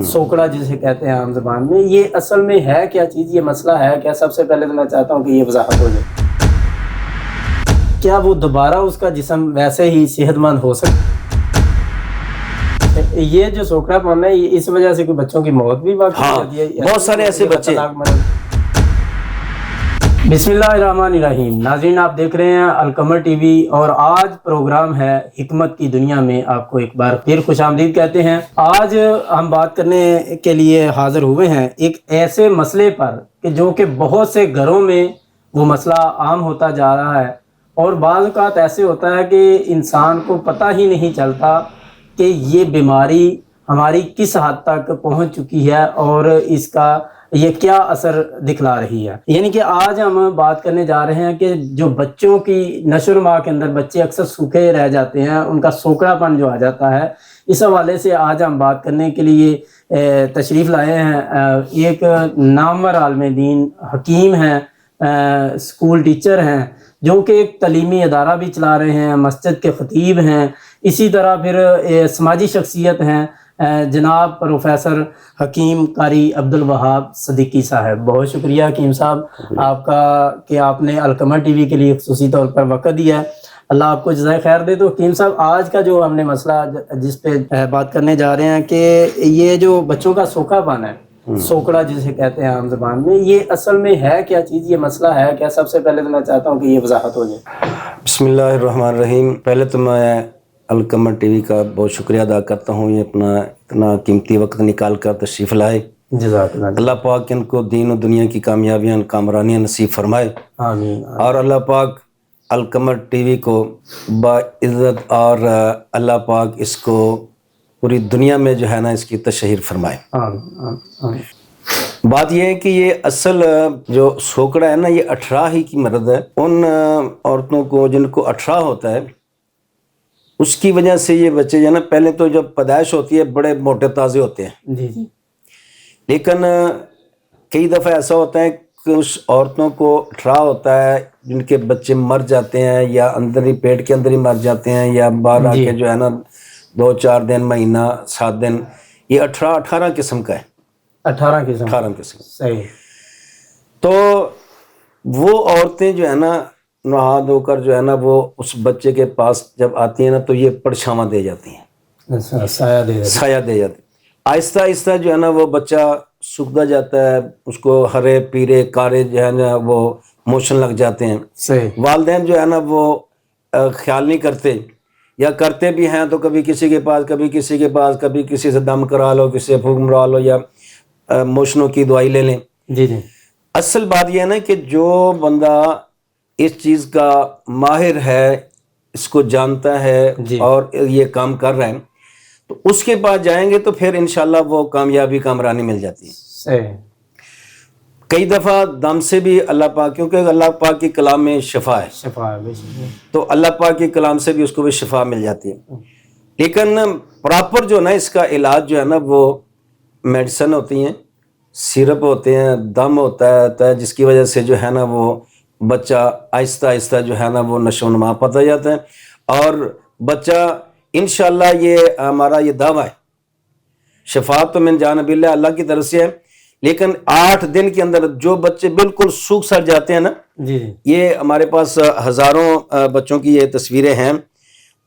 سوکڑا جسے کہتے ہیں عام زبان میں، یہ اصل میں ہے کیا چیز، یہ مسئلہ ہے کیا؟ سب سے پہلے تو میں چاہتا ہوں کہ یہ وضاحت ہو جائے، کیا وہ دوبارہ اس کا جسم ویسے ہی صحت مند ہو سکتا؟ یہ جو سوکڑا پن ہے اس وجہ سے کوئی بچوں کی موت بھی واقع ہو جاتی ہے؟ بہت سارے ایسے بچے۔ بسم اللہ الرحمن الرحیم۔ ناظرین، آپ دیکھ رہے ہیں القمر ٹی وی، اور آج پروگرام ہے حکمت کی دنیا میں آپ کو ایک بار پھر خوش آمدید کہتے ہیں۔ آج ہم بات کرنے کے لیے حاضر ہوئے ہیں ایک ایسے مسئلے پر کہ جو کہ بہت سے گھروں میں وہ مسئلہ عام ہوتا جا رہا ہے، اور بعض اوقات ایسے ہوتا ہے کہ انسان کو پتہ ہی نہیں چلتا کہ یہ بیماری ہماری کس حد تک پہنچ چکی ہے اور اس کا یہ کیا اثر دکھلا رہی ہے۔ یعنی کہ آج ہم بات کرنے جا رہے ہیں کہ جو بچوں کی نشو و نما کے اندر بچے اکثر سوکھے رہ جاتے ہیں، ان کا سوکھڑا پن جو آ جاتا ہے، اس حوالے سے آج ہم بات کرنے کے لیے تشریف لائے ہیں۔ ایک نامور عالم دین، حکیم ہیں، اسکول ٹیچر ہیں، جو کہ ایک تعلیمی ادارہ بھی چلا رہے ہیں، مسجد کے خطیب ہیں، اسی طرح پھر سماجی شخصیت ہیں جناب پروفیسر حکیم قاری عبدالوہاب صدیقی صاحب۔ بہت شکریہ حکیم صاحب آپ کا کہ آپ نے القمر ٹی وی کے لیے خصوصی طور پر وقت دیا ہے، اللہ آپ کو جزائے خیر دے۔ تو حکیم صاحب، آج کا جو ہم نے مسئلہ جس پہ بات کرنے جا رہے ہیں کہ یہ جو بچوں کا سوکھا پن ہے، سوکڑا جسے کہتے ہیں عام زبان میں، یہ اصل میں ہے کیا چیز، یہ مسئلہ ہے کیا؟ سب سے پہلے تو میں چاہتا ہوں کہ یہ وضاحت ہو جائے۔ بسم اللہ الرحمن الرحیم۔ پہلے تو میں القمر ٹی وی کا بہت شکریہ ادا کرتا ہوں، یہ اپنا اتنا قیمتی وقت نکال کر تشریف لائے۔ جزاک اللہ۔ اللہ پاک ان کو دین و دنیا کی کامیابیاں کامرانیاں نصیب فرمائے، آمین۔ اور اللہ پاک القمر ٹی وی کو باعزت، اور اللہ پاک اس کو پوری دنیا میں جو ہے نا اس کی تشہیر فرمائے۔ آمین۔ بات یہ ہے کہ یہ اصل جو سوکڑا ہے نا، یہ 18 ہی کی مرض ہے۔ ان عورتوں کو جن کو 18 ہوتا ہے، اس کی وجہ سے یہ بچے جو ہے نا، پہلے تو جب پیدائش ہوتی ہے بڑے موٹے تازے ہوتے ہیں، جی جی، لیکن کئی دفعہ ایسا ہوتا ہے کہ اس عورتوں کو 18 ہوتا ہے، جن کے بچے مر جاتے ہیں، یا اندر ہی پیٹ کے اندر ہی مر جاتے ہیں، یا باہر آ کے جو ہے نا 2-4 دن، مہینہ، 7 دن، یہ 18 قسم کا ہے۔ 18 قسم۔ صحیح۔ تو وہ عورتیں جو ہے نا نہا دھو کر جو ہے نا وہ اس بچے کے پاس جب آتی ہیں نا، تو یہ پرچھاواں دے جاتی ہیں، سایہ دے جاتی ہیں۔ آہستہ آہستہ جو ہے نا وہ بچہ سوکھتا جاتا ہے، اس کو ہرے پیرے کارے جو ہے نا وہ موشن لگ جاتے ہیں۔ صحیح۔ والدین جو ہے نا وہ خیال نہیں کرتے، یا کرتے بھی ہیں تو کبھی کسی کے پاس، کبھی کسی کے پاس، کبھی کسی سے دم کرا لو، کسی سے پھونک مرا لو، یا موشنوں کی دوائی لے لیں۔ جی جی۔ اصل بات یہ ہے نا کہ جو بندہ اس چیز کا ماہر ہے، اس کو جانتا ہے اور یہ کام کر رہا ہے، تو اس کے پاس جائیں گے تو پھر انشاءاللہ وہ کامیابی کامرانی مل جاتی ہے۔ صحیح۔ کئی دفعہ دم سے بھی اللہ پاک، کیونکہ اللہ پاک کے کلام میں شفا ہے، تو اللہ پاک کے کلام سے بھی اس کو بھی شفا مل جاتی ہے۔ لیکن پراپر جو نا اس کا علاج جو ہے نا، وہ میڈیسن ہوتی ہیں، سیرپ ہوتے ہیں، دم ہوتا ہے، جس کی وجہ سے جو ہے نا وہ بچہ آہستہ آہستہ جو ہے نا وہ نشو و نما پاتا جاتا ہے، اور بچہ انشاءاللہ، یہ ہمارا یہ دعویٰ ہے، شفاعت تو من جانب اللہ، اللہ کی طرف سے ہے، لیکن 8 دن کے اندر جو بچے بالکل سوکھ سڑ جاتے ہیں نا، یہ ہمارے پاس ہزاروں بچوں کی یہ تصویریں ہیں،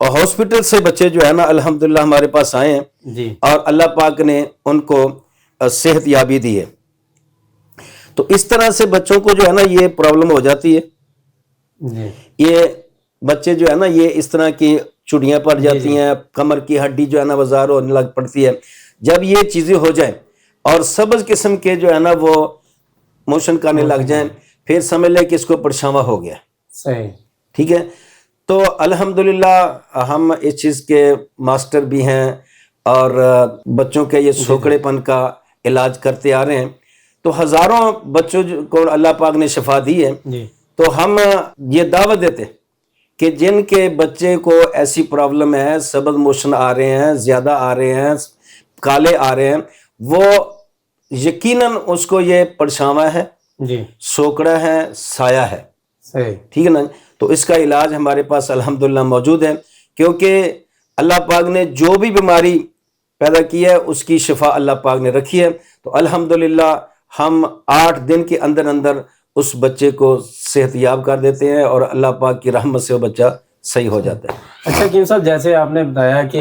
اور ہاسپٹل سے بچے جو ہے نا الحمدللہ ہمارے پاس آئے ہیں، اور اللہ پاک نے ان کو صحت یابی دی ہے۔ تو اس طرح سے بچوں کو جو ہے نا یہ پرابلم ہو جاتی ہے، یہ بچے جو ہے نا یہ اس طرح کی چڑیاں پڑ جاتی ہیں، کمر کی ہڈی جو ہے نا وزار ہونے لگ پڑتی ہے۔ جب یہ چیزیں ہو جائیں اور سبز قسم کے جو ہے نا وہ موشن کرنے لگ جائیں، پھر سمجھ لیں کہ اس کو پرچھاواں ہو گیا۔ صحیح۔ ٹھیک ہے، تو الحمدللہ ہم اس چیز کے ماسٹر بھی ہیں، اور بچوں کے یہ سوکڑے پن کا علاج کرتے آ رہے ہیں، تو ہزاروں بچوں کو اللہ پاک نے شفا دی ہے۔ تو ہم یہ دعوت دیتے کہ جن کے بچے کو ایسی پرابلم ہے، سبز موشن آ رہے ہیں، زیادہ آ رہے ہیں، کالے آ رہے ہیں، وہ یقیناً اس کو یہ پرچھاواں ہے، سوکڑا ہے، سایہ ہے۔ ٹھیک ہے نا؟ تو اس کا علاج ہمارے پاس الحمدللہ موجود ہے، کیونکہ اللہ پاک نے جو بھی بیماری پیدا کی ہے اس کی شفا اللہ پاک نے رکھی ہے. تو الحمدللہ ہم 8 دن کے اندر اندر اس بچے کو صحت یاب کر دیتے ہیں اور اللہ پاک کی رحمت سے وہ بچہ صحیح ہو جاتا ہے. اچھا حکیم صاحب، جیسے آپ نے بتایا کہ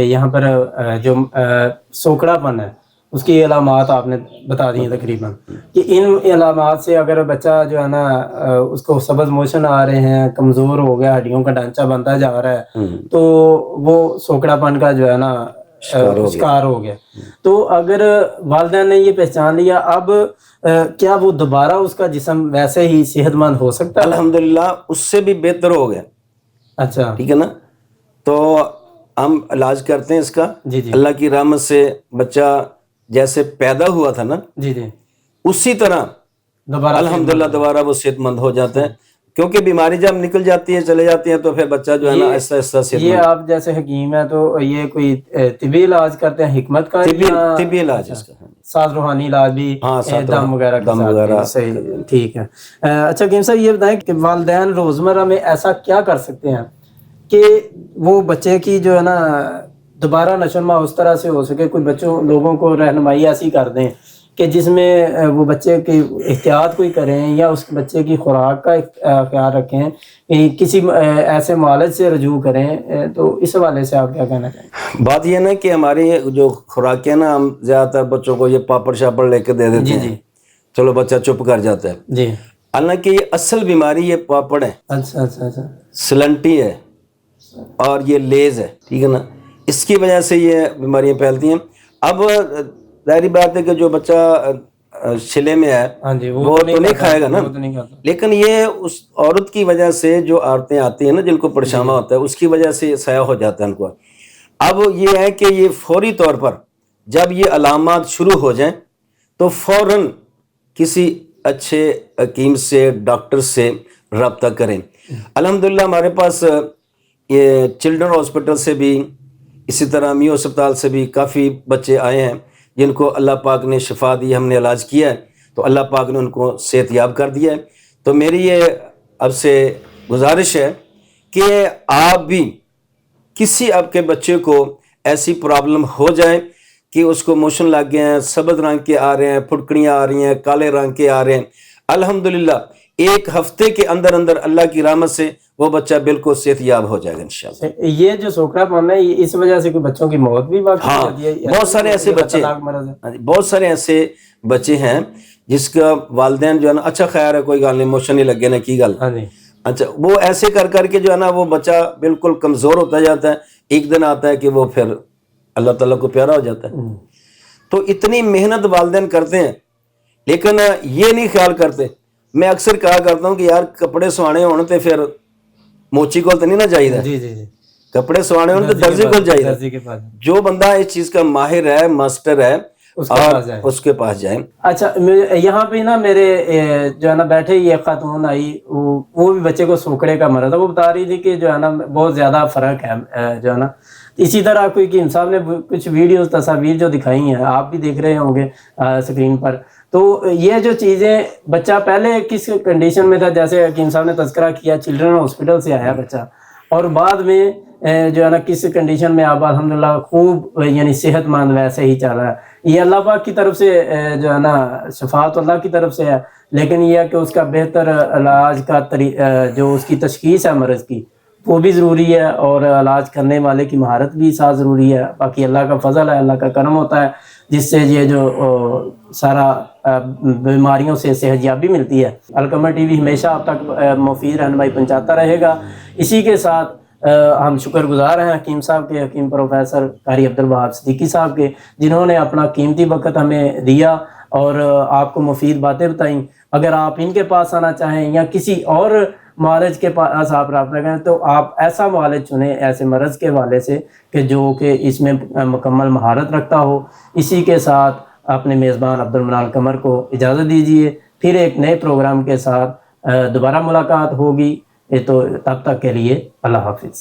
یہاں پر جو سوکڑا پن ہے اس کی علامات آپ نے بتا دی ہیں تقریباً، کہ ان علامات سے اگر بچہ جو ہے نا اس کو سبز موشن آ رہے ہیں، کمزور ہو گیا، ہڈیوں کا ڈھانچہ بنتا جا رہا ہے، تو وہ سوکڑا پن کا جو ہے نا شکار ہو گیا. تو اگر والدین نے یہ پہچان لیا، اب کیا وہ دوبارہ اس کا جسم ویسے ہی صحت مند ہو سکتا ہے؟ الحمدللہ اس سے بھی بہتر ہو گیا. اچھا، ٹھیک ہے نا. تو ہم علاج کرتے ہیں اس کا. جی جی، اللہ کی رحمت سے بچہ جیسے پیدا ہوا تھا نا، جی جی، اسی طرح دوبارہ الحمدللہ دوبارہ وہ صحت مند ہو جاتا ہے. کیونکہ بیماری جب نکل جاتی ہے، چلے جاتی ہیں، تو پھر بچہ جو ہے نا آہستہ آہستہ صحت یہ مند. آپ جیسے حکیم ہے تو یہ کوئی طبی علاج کرتے ہیں حکمت کا، طبی علاج اس کا، ساز روحانی علاج بھی، دم وغیرہ دم وغیرہ. صحیح، ٹھیک ہے. اچھا حکیم صاحب، یہ بتائیں کہ والدین روزمرہ میں ایسا کیا کر سکتے ہیں کہ وہ بچے کی جو ہے نا دوبارہ نشوونما اس طرح سے ہو سکے؟ کوئی بچوں لوگوں کو رہنمائی ایسی کر دیں کہ جس میں وہ بچے کی احتیاط کوئی کریں، یا اس بچے کی خوراک کا خیال رکھیں، کسی ایسے معالج سے رجوع کریں. تو اس حوالے سے آپ کیا کہنا چاہیں گے؟ بات یہ نا کہ ہماری جو خوراکیں نا، ہم زیادہ تر بچوں کو یہ پاپڑ شاپڑ لے کے دے دیتے ہیں، چلو بچہ چپ کر جاتا ہے. جی، حالانکہ یہ اصل بیماری یہ پاپڑ ہے، اچھا اچھا اچھا، سلنٹی ہے اور یہ لیز ہے. ٹھیک ہے نا. اس کی وجہ سے یہ بیماریاں پھیلتی ہیں. اب ظاہری بات ہے کہ جو بچہ شلے میں ہے وہ تو نہیں کھائے گا نا، لیکن یہ اس عورت کی وجہ سے، جو عورتیں آتی ہیں نا جن کو پرشامہ ہوتا ہے، اس کی وجہ سے سایہ ہو جاتا ہے ان کو. اب یہ ہے کہ یہ فوری طور پر جب یہ علامات شروع ہو جائیں تو فوراً کسی اچھے حکیم سے، ڈاکٹر سے رابطہ کریں. الحمدللہ ہمارے پاس یہ چلڈرن ہاسپٹل سے بھی، اسی طرح میو اسپتال سے بھی کافی بچے آئے ہیں جن کو اللہ پاک نے شفا دی، ہم نے علاج کیا ہے، تو اللہ پاک نے ان کو صحت یاب کر دیا ہے. تو میری یہ اب سے گزارش ہے کہ آپ بھی کسی آپ کے بچے کو ایسی پرابلم ہو جائے کہ اس کو موشن لگ گئے ہیں، سبز رنگ کے آ رہے ہیں، پھٹکڑیاں آ رہی ہیں، کالے رنگ کے آ رہے ہیں، الحمدللہ 1 ہفتے کے اندر اندر اللہ کی رحمت سے وہ بچہ بالکل صحت یاب ہو جائے گا انشاءاللہ. یہ جو سوکڑا پن ہے، اس وجہ سے کوئی بچوں کی موت بھی واقع ہوتی ہے؟ بہت سارے ایسے بچے، بہت سارے ایسے بچے ہیں جس کا والدین جو ہے نا، اچھا خیر ہے کوئی گل نہیں، موشن نہیں لگے نا، کی گل، اچھا وہ ایسے کر کر کے جو ہے نا وہ بچہ بالکل کمزور ہوتا جاتا ہے. ایک دن آتا ہے کہ وہ پھر اللہ تعالیٰ کو پیارا ہو جاتا ہے. تو اتنی محنت والدین کرتے ہیں لیکن یہ نہیں خیال کرتے. میں اکثر کہا کرتا ہوں کہ یار کپڑے سوانے ہونے تے پھر موچی کو تو نہیں نہ چاہیے، جی جی جی، کپڑے سوانے ہونے تے درزی کو چاہیے. جو بندہ اس چیز کا ماہر ہے، ماسٹر ہے، اس کے پاس جائیں. اچھا، یہاں پہ نا میرے جو ہے نا بیٹھے یہ خاتون آئی، وہ بھی بچے کو سوکڑے کا مرض ہے. وہ بتا رہی تھی کہ جو ہے نا بہت زیادہ فرق ہے جو ہے نا. اسی طرح کوئی حکیم صاحب نے کچھ ویڈیوز، تصاویر جو دکھائی ہیں، آپ بھی دیکھ رہے ہوں گے اسکرین پر. تو یہ جو چیزیں، بچہ پہلے کس کنڈیشن میں تھا، جیسے حکیم صاحب نے تذکرہ کیا چلڈرن ہاسپٹل سے آیا بچہ، اور بعد میں جو ہے نا کس کنڈیشن میں اب الحمدللہ خوب یعنی صحت مند ویسے ہی چل رہا ہے. یہ اللہ پاک کی طرف سے جو ہے نا شفا تو اللہ کی طرف سے ہے، لیکن یہ ہے کہ اس کا بہتر علاج کا جو اس کی تشخیص ہے مرض کی، وہ بھی ضروری ہے، اور علاج کرنے والے کی مہارت بھی ساتھ ضروری ہے. باقی اللہ کا فضل ہے، اللہ کا کرم ہوتا ہے جس سے یہ جو سارا بیماریوں سے صحت یابی ملتی ہے. القمر ٹی وی ہمیشہ آپ تک مفید رہنمائی پہنچاتا رہے گا. اسی کے ساتھ ہم شکر گزار ہیں حکیم صاحب کے، حکیم پروفیسر قاری عبدالوہاب صدیقی صاحب کے، جنہوں نے اپنا قیمتی وقت ہمیں دیا اور آپ کو مفید باتیں بتائیں. اگر آپ ان کے پاس آنا چاہیں یا کسی اور معالج کے پاس آپ رابطہ کریں تو آپ ایسا معالج چنیں ایسے مرض کے حوالے سے کہ اس میں مکمل مہارت رکھتا ہو. اسی کے ساتھ اپنے میزبان عبدالمنان قمر کو اجازت دیجیے. پھر ایک نئے پروگرام کے ساتھ دوبارہ ملاقات ہوگی. تو تب تک کے لیے اللہ حافظ.